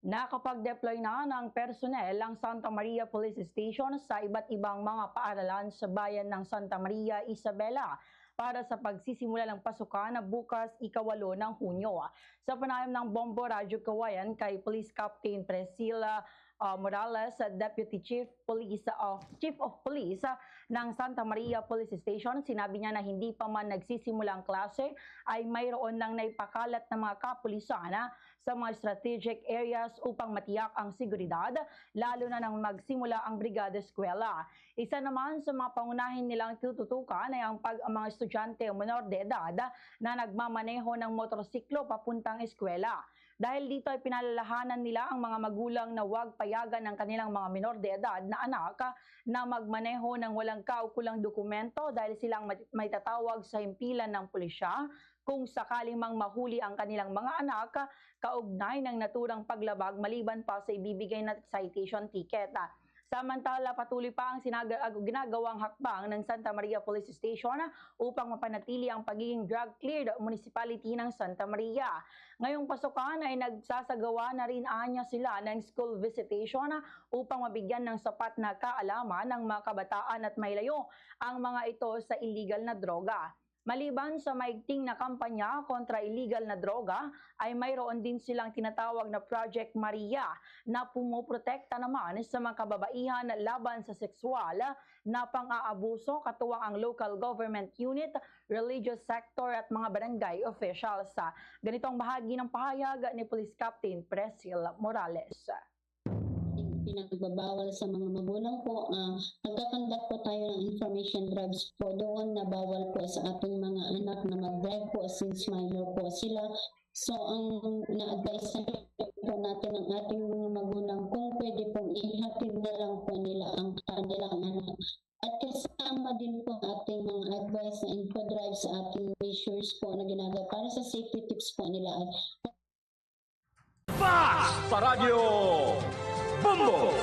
Nakapag-deploy na ng personnel ang Santa Maria Police Station sa iba't ibang mga paaralan sa bayan ng Santa Maria, Isabela para sa pagsisimula ng pasukan na bukas ika-8 ng Hunyo. Sa panayam ng Bombo Radyo Kawayan kay Police Captain Priscilla Morales, Deputy Chief of Police ng Santa Maria Police Station, sinabi niya na hindi pa man nagsisimula ang klase ay mayroon nang naipakalat ng mga kapulisan sa mga strategic areas upang matiyak ang seguridad, lalo na nang magsimula ang Brigada Eskwela. Isa naman sa mga pangunahin nilang tututukan ay ang mga estudyante o menor de edad na nagmamaneho ng motorsiklo papuntang eskwela. Dahil dito ay pinalalahanan nila ang mga magulang na huwag payagan ng kanilang mga menor de edad na anak na magmaneho ng walang kaukulang dokumento dahil silang may tatawag sa himpilan ng pulisya kung sakaling mang mahuli ang kanilang mga anak kaugnay ng naturang paglabag maliban pa sa ibibigay na citation ticket. Samantala, patuloy pa ang ginagawang hakbang ng Santa Maria Police Station upang mapanatili ang pagiging drug-cleared municipality ng Santa Maria. Ngayong pasukan ay nagsasagawa na rin anya sila ng school visitation upang mabigyan ng sapat na kaalaman ng mga kabataan at mailayo ang mga ito sa illegal na droga. Maliban sa maigting na kampanya kontra illegal na droga, ay mayroon din silang tinatawag na Project Maria na pumoprotekta naman sa mga kababaihan laban sa sexual na pang-aabuso katuwang ang local government unit, religious sector at mga barangay officials. Ganitong bahagi ng pahayag ni Police Captain Priscilla Morales. Pinagbabawal sa mga magulang po. Nagkakandak po tayo ng information drives po doon na bawal po sa ating mga anak na mag-drive po since minor po sila. So ang na-advise po natin ng ating mga magulang kung pwede pong ihatid na lang po nila ang kanilang anak. At kasama din po ating mga advice na info drive sa ating measures po na ginagawa para sa safety tips po nila. Fast sa radyo! Bombo!